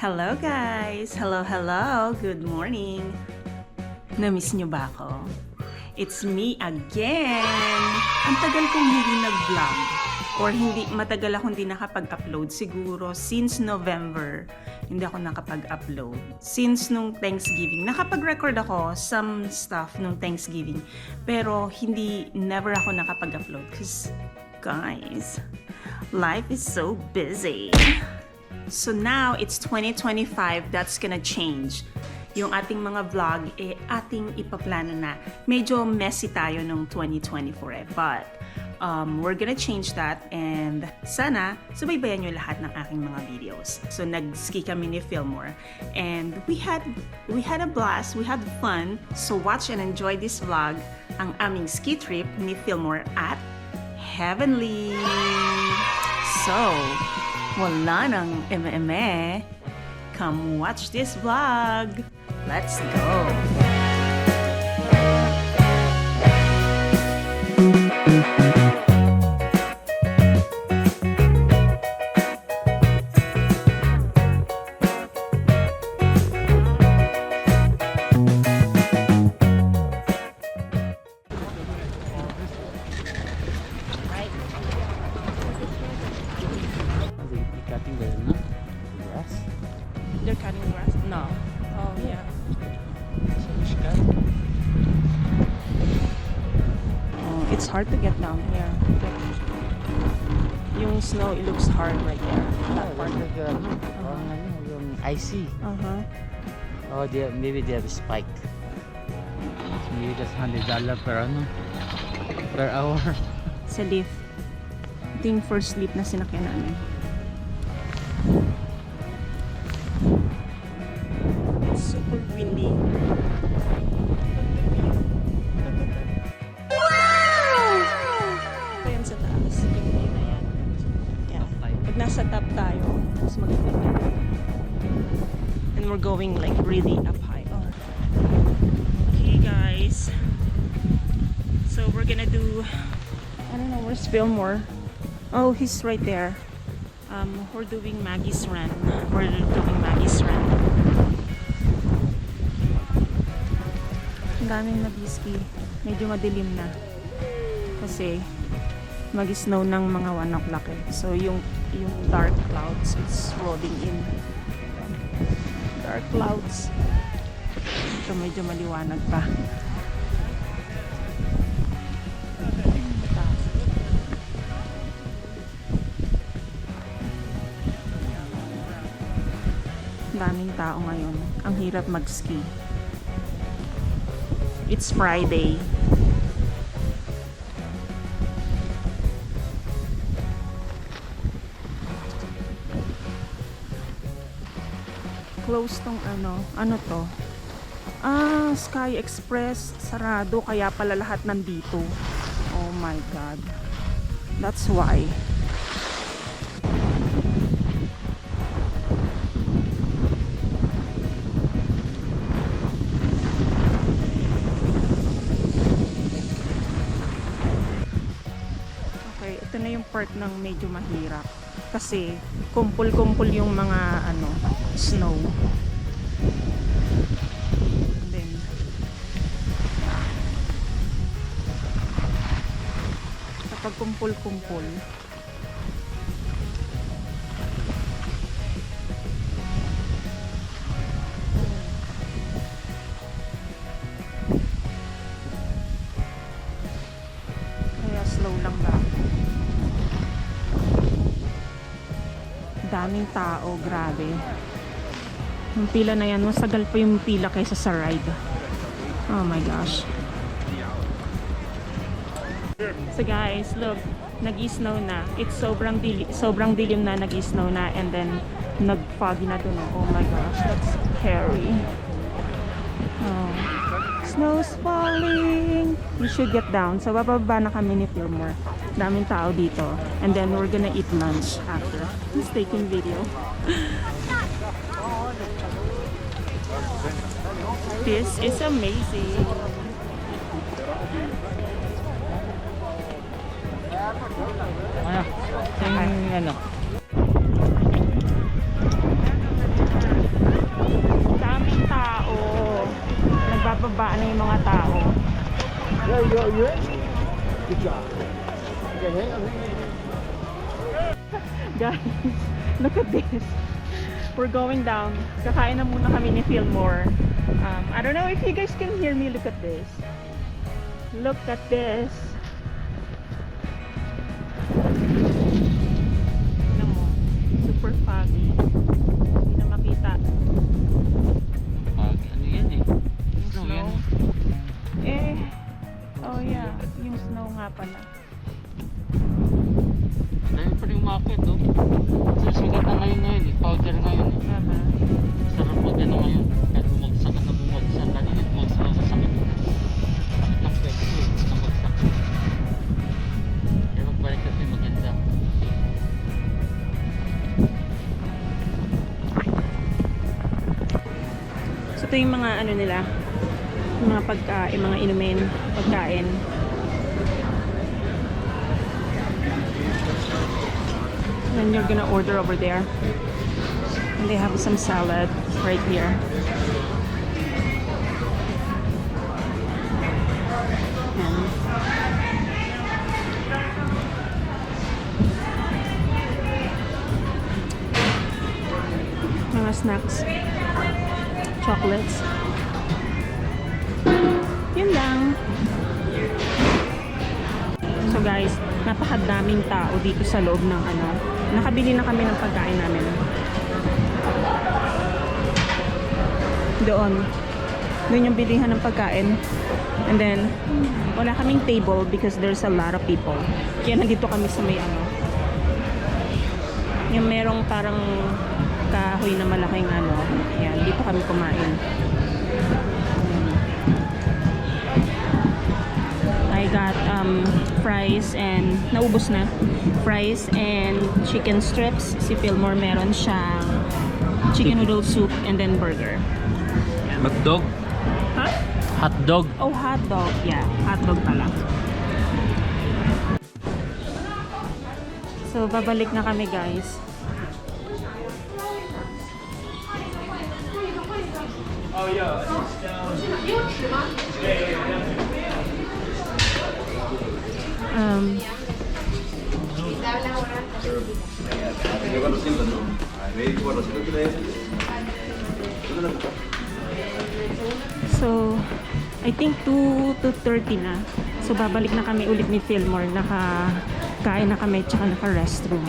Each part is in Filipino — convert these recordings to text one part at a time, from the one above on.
Hello guys! Hello! Good morning! Na-miss nyo ba ako? It's me again! Ang tagal kong hindi nag-vlog or matagal akong hindi nakapag-upload siguro since November. Hindi ako nakapag-upload. Since nung Thanksgiving, nakapag-record ako some stuff nung Thanksgiving. Pero never ako nakapag-upload because guys, life is so busy. So now, it's 2025, that's gonna change. Yung ating mga vlog, ating ipaplano na. Medyo messy tayo nung 2024 But, we're gonna change that and sana, subaybayan nyo lahat ng aking mga videos. So, nag-ski kami ni Fillmore. And we had a blast, we had fun. So, watch and enjoy this vlog, ang aming ski trip ni Fillmore at Heavenly. So, wala nang eme-eme. Come watch this vlog. Let's go. Cutting the grass. They're cutting grass? No. Oh, yeah. So which cut? Oh, it's hard to get down here. Yung snow, it looks hard right there. That part. Yung icy. Oh, maybe they have a spike. Maybe that's $100 per hour. Sa lift. Ito yung first lift na sinakyan namin. It's super windy. Wow! Ito yan sa taas. Yung view na yan. Yeah. Pag nasa top tayo, mas maganda yan. And we're going like really up high. Oh. Okay guys. So we're gonna do, I don't know, where's Fillmore? Oh, he's right there. We're doing Maggie's Run. Ang daming nag-ski. Medyo madilim na. Kasi mag-snow ng mga 1 o'clock eh. So yung dark clouds is rolling in. Dark clouds. Ito medyo maliwanag pa. Daming tao ngayon. Ang hirap mag-ski. It's Friday. Close tong ano to? Sky Express sarado kaya pala lahat nandito. Oh my god. That's why. Ito na yung part ng medyo mahirap kasi kumpul-kumpul yung mga snow. And then kapag kumpul-kumpul kaya slow lang daw. Daming tao, grabe. Yung pila na yan, masagal pa yung pila kaysa sa ride. Oh my gosh. So guys, look, nag-snow na. It's sobrang dilim na, nag-snow na, and then nag-foggy na dun. Oh my gosh, that's scary. Oh. Snow's falling. We should get down. So bababa na kami ni Fillmore. Daming tao dito. And then we're gonna eat lunch after. He's taking video. This is amazing. Yung you in? Good job. Okay, hang on. Guys, look at this. We're going down. Kakain na muna kami ni Fillmore. I don't know if you guys can hear me. Look at this. Look at this. Tignan mo. Super foggy. Hindi na makita. Ano yan eh? Yung Snow snow. yan. Oh yeah. Yung snow nga pala. Dahil pa rin umakit, oh. Kasi sigat na ngayon eh. Powder ngayon eh. Sarap mo din na ngayon. Kahit bumagsak at na bumagsak. Kanina bumagsak ako sa sakit. Sakit ng pwede ko eh. Nabagsak. Kaya magbalik kasi maganda. So ito yung mga ano nila. Yung mga pagkain, mga inumin, pagkain. Then you're gonna order over there. And they have some salad right here. And mga snacks, chocolates. Yun lang. So guys, napakadaming tao dito sa loob ng ano. Nakabili na kami ng pagkain namin. Doon yung bilihan ng pagkain. And then, wala kaming table because there's a lot of people. Kaya nandito kami sa may ano. Yung merong parang kahoy na malaking ano. Yan, dito kami kumain. I got fries and naubos na. Fries and chicken strips. Si Fillmore meron siyang chicken noodle soup and then burger. Hotdog? Huh? Hotdog? Oh, hot dog. Yeah, hot dog pala. So, babalik na kami, guys. So, I think 2 to 30 na. So, babalik na kami ulit ni Fillmore. Nakakain na kami, tsaka naka-restroom.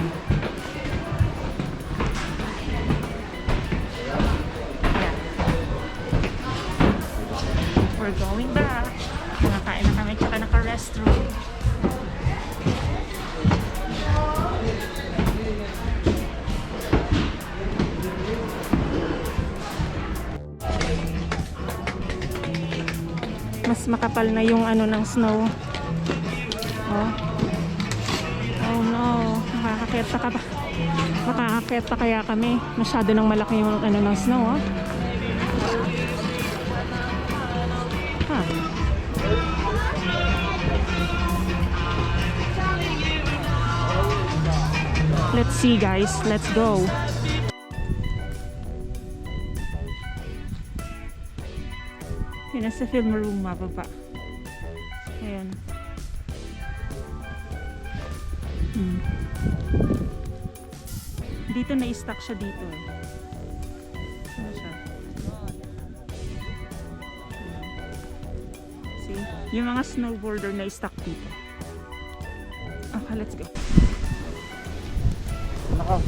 Yeah. We're going back. Nakakain na kami, tsaka naka-restroom. Mas makapal na yung ano ng snow. Oh. Oh no. Makakakit pa ka ba? Makakakit pa kaya kami. Masyado nang malaki yung ano ng snow, oh. Huh. Let's see, guys. Let's go. Yun, nasa film room mababa. Ayan. Dito na-stuck siya dito eh. Ano siya? See? Yung mga snowboarder na-stuck dito. Okay, let's go. Naka.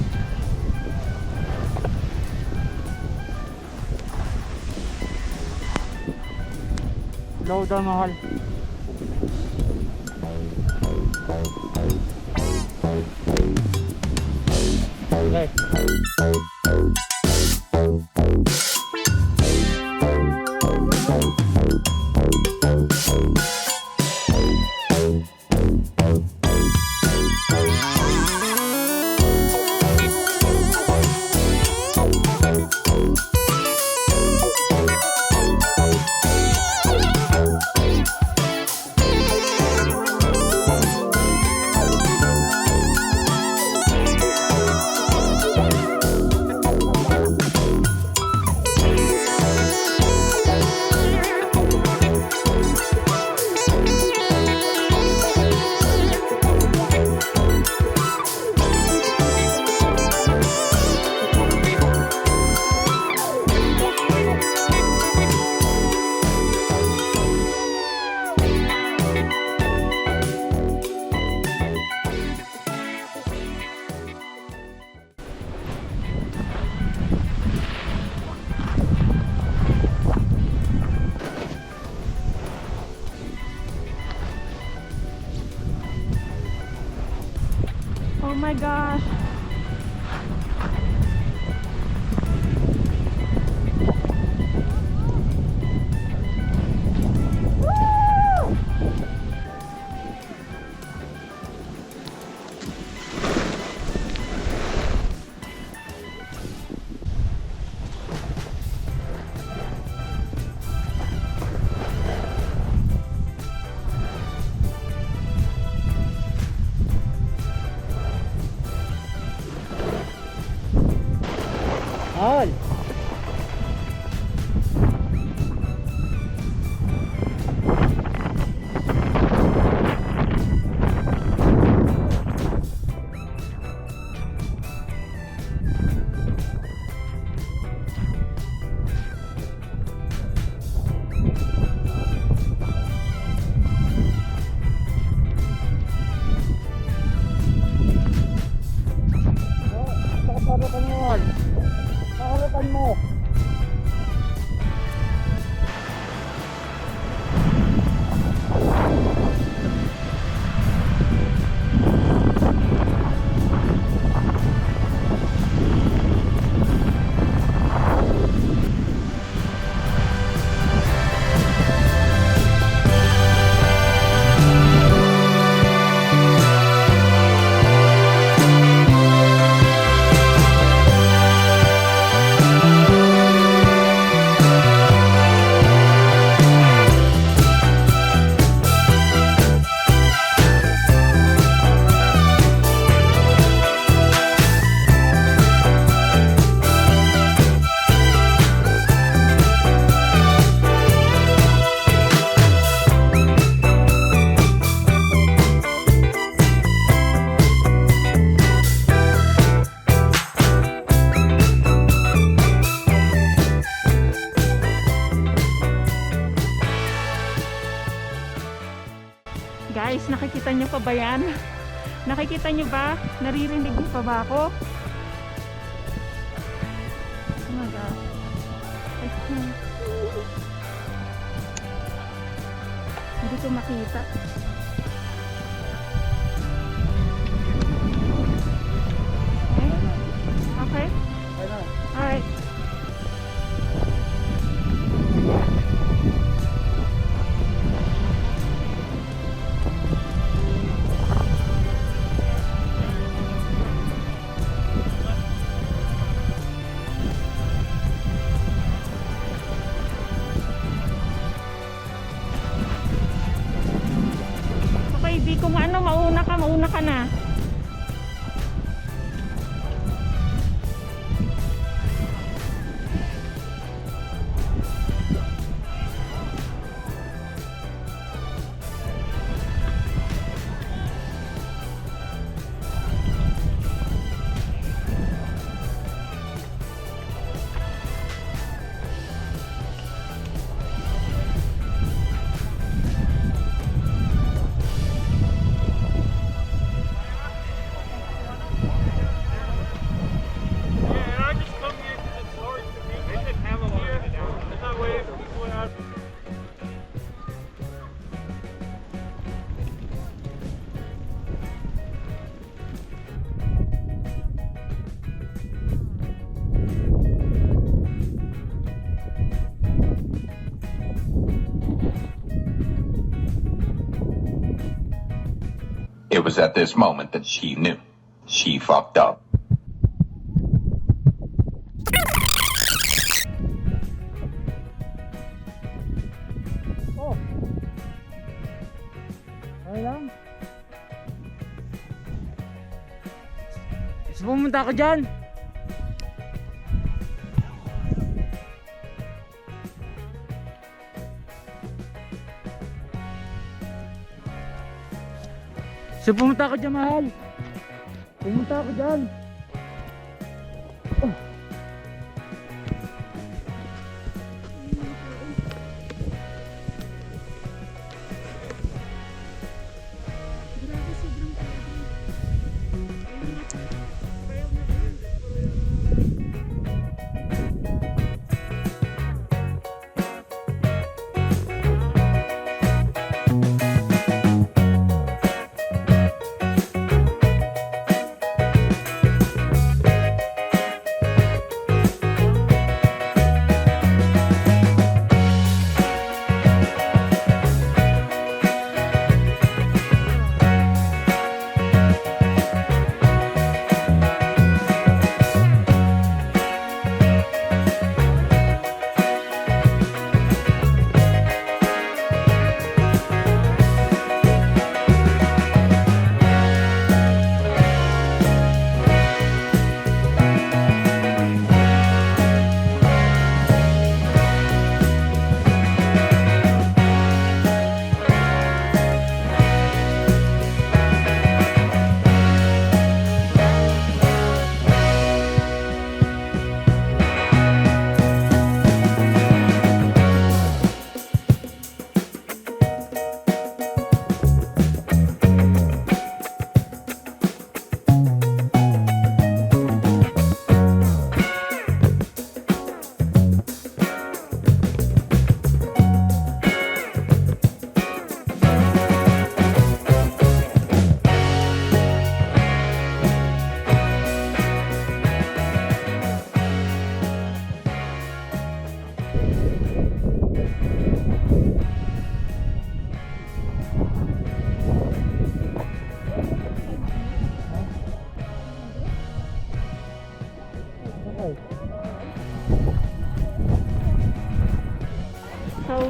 Low down, mahal. Okay. my gosh. Mahal. Nakaparapan mo, mahal. Nakaparapan mo. Guys, nakikita niyo pa ba yan? Nakikita niyo ba? Naririnig niyo pa ba ako? Oh my God. I can't. Hindi ko makita. Okay? Alright. Okay, di kung ano, mauna ka na. It was at this moment that she knew. She fucked up. Oh. Ay lang. Gusto pumunta ka dyan? So pumunta ako dyan, mahal. Pumunta ako dyan. Oh.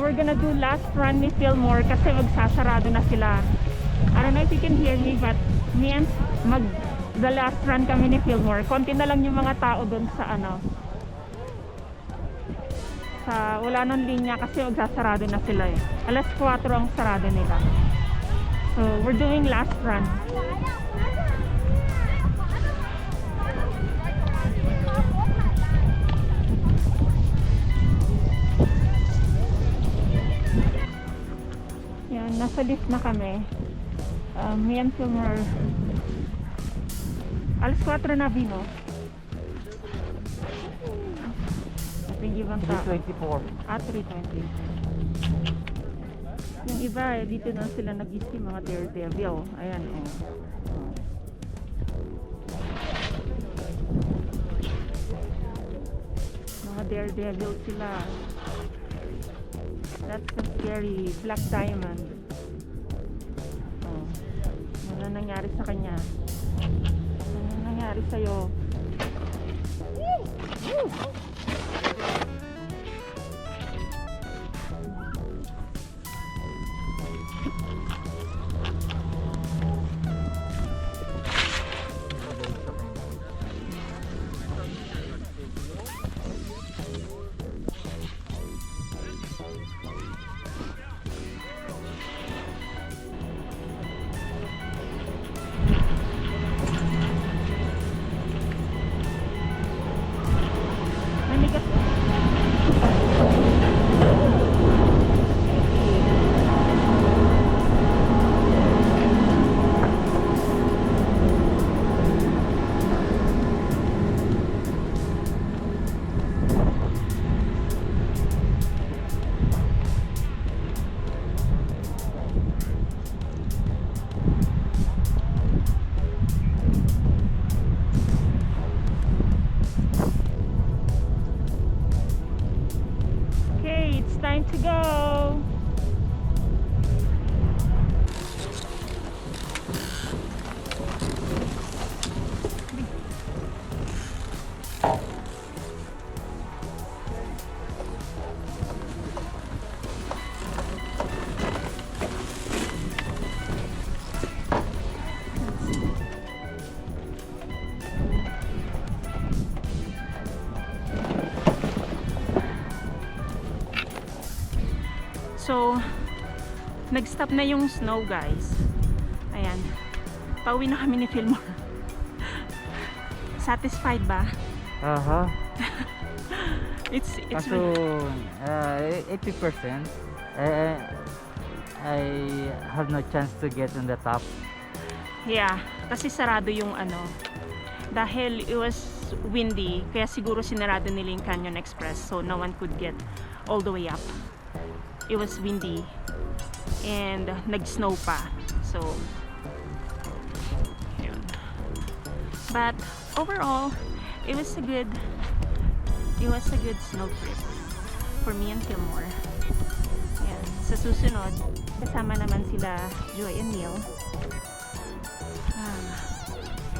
we're gonna do last run ni Fillmore kasi magsasarado na sila. I don't know if you can hear me, but me and the last run kami ni Fillmore. Konti na lang yung mga tao doon sa ano. Wala nang linya kasi magsasarado na sila eh. Alas 4 ang sarado nila. So, we're doing last run. Yan, nasa lift na kami. Me and Fillmore. Alas 4 na, Bino. Yung ibang tao. 324. 3:20. Yung iba eh, dito na sila nag-isip mga daredevil. Ayan oh. Mga daredevil sila. That's the scary Black Diamond. Oh. Ano nangyari sa kanya? Ano nangyari sa'yo? Woo! Time to go. So, nag-stop na yung snow, guys. Ayan. Pauwi na kami ni Fillmore. Satisfied ba? Aha. It's Kaso, 80%. I have no chance to get on the top. yeah, kasi sarado yung ano. Dahil it was windy, kaya siguro sinarado nila yung Canyon Express, so no one could get all the way up. It was windy and nag-snow pa, so yun. But overall it was a good snow trip for me and Fillmore. Ayan. Sa susunod kasama naman sila Joy and Neil,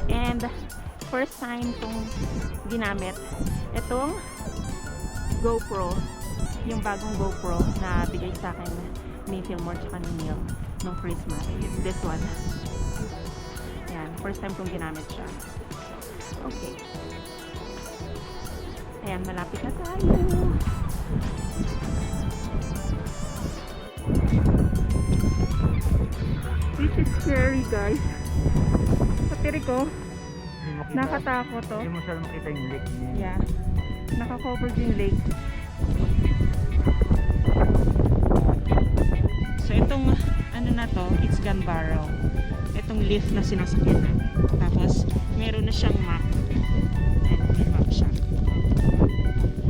and first time kong ginamit itong GoPro, yung bagong GoPro na bigay sa akin ni Fillmore tsaka ni Neil nung Christmas. It's this one. Yan, first time kong ginamit siya. Okay. Ayan, malapit na tayo. This is scary, guys. Patiri ko, nakatakot to. Hindi mo siya makita yung lake niya. Yeah. Naka-covered yung lake. So itong ano na to, it's gun barrel. Itong lift na sinasakyan. Tapos meron na siyang map. Ayan, may map siya.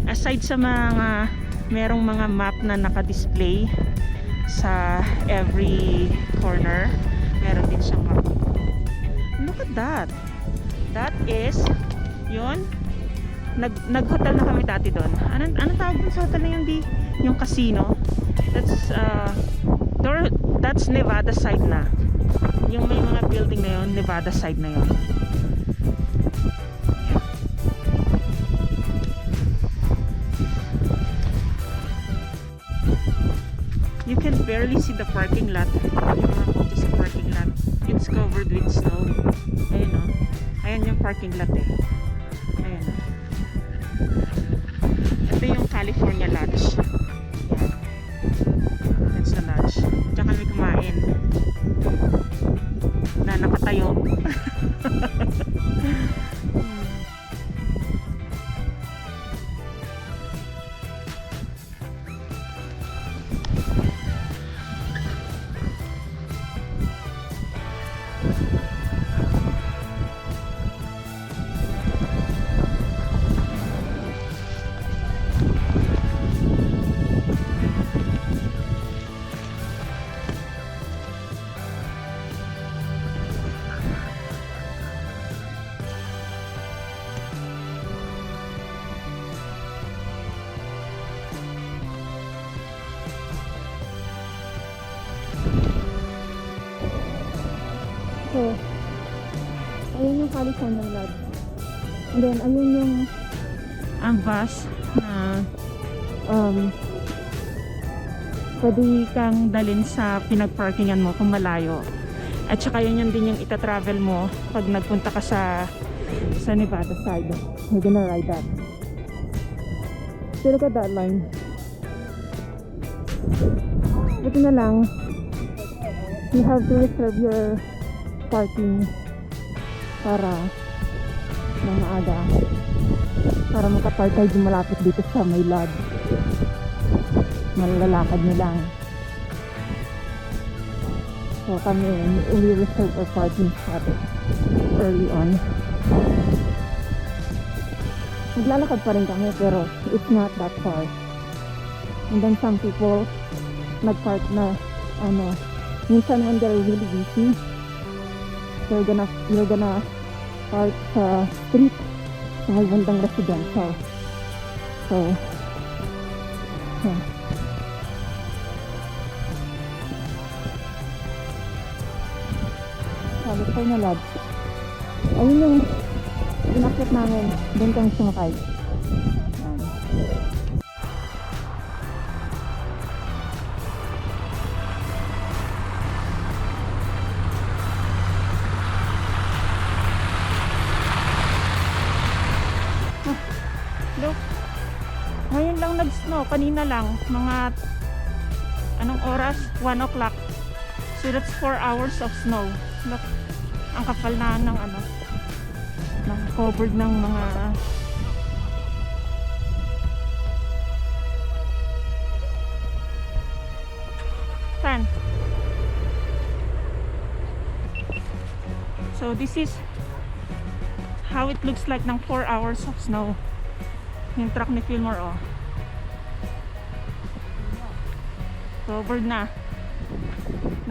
Aside sa mga merong mga map na naka-display sa every corner, meron din siyang map. Look at that. That is yun. Nag-hotel na kami dati doon. Anong tawag dun sa hotel na yun? Yung casino. That's Nevada side na. Yung may mga building na yun, Nevada side na yun. You can barely see the parking lot. Yung mga kotse sa parking lot. It's covered with snow. Ayun o. Ayan yung parking lot eh. Ayan o. Ito yung California Lodge. Yan. That's the lodge. Tsaka kami kumain. Na nakatayo. So, ayun yung California Lodge. And then, ayun yung Ang bus na pwede kang dalhin sa pinagparkingan mo kung malayo. At saka yun din yung ita-travel mo pag nagpunta ka sa Nevada side. We're gonna ride that. So look at that line. Buti na lang, you have to reserve your parking para na maaga. Para makapark tayo di malapit dito sa may lodge. Malalakad nyo lang. So kami, we reserve our parking spot early on. Maglalakad pa rin kami pero it's not that far. And then some people nag-park na minsan when they're really busy, you're gonna park sa street sa may bandang residential. So yeah. California Lodge. Ayun yung inakit namin. Doon kami sumakay. Ayan. Look, ngayon lang nag-snow, kanina lang, mga anong oras? 1 o'clock. So that's 4 hours of snow. Look, ang kapal na ng ng covered ng mga sand. So this is how it looks like ng 4 hours of snow. Yung truck ni Fillmore, oh. Covered na.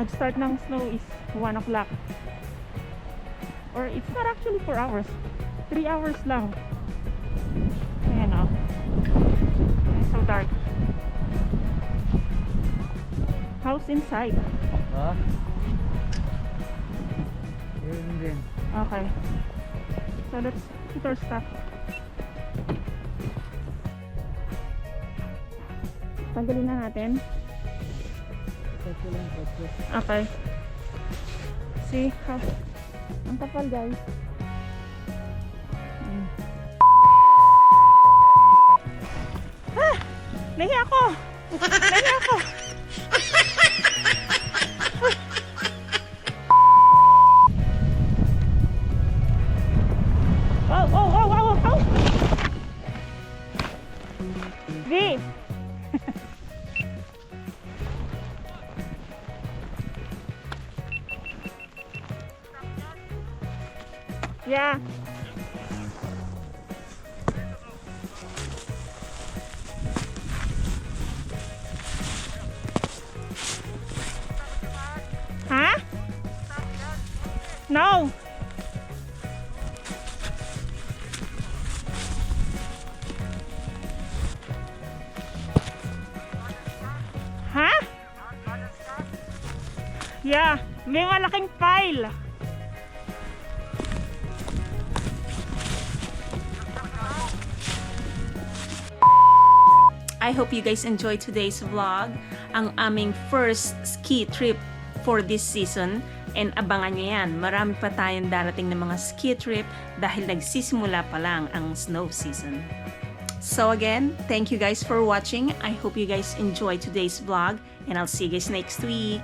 Nag-start ng snow is 1 o'clock. Or it's not actually 4 hours. 3 hours lang. Ayan, oh. It's so dark. House inside. Ha? Yun din. Okay. So let's put our stuff. Tanggalin na natin. Okay. See how ang kapal, guys. Ah! Nahiya ako! Nahiya ako! Oh, oh, oh, oh, oh! V! Yeah. Huh? No. Huh? Yeah, may malaking pile. I hope you guys enjoyed today's vlog. ang aming first ski trip for this season. And abangan nyo yan, marami pa tayong darating na mga ski trip dahil nagsisimula pa lang ang snow season. So again, thank you guys for watching. I hope you guys enjoyed today's vlog and I'll see you guys next week.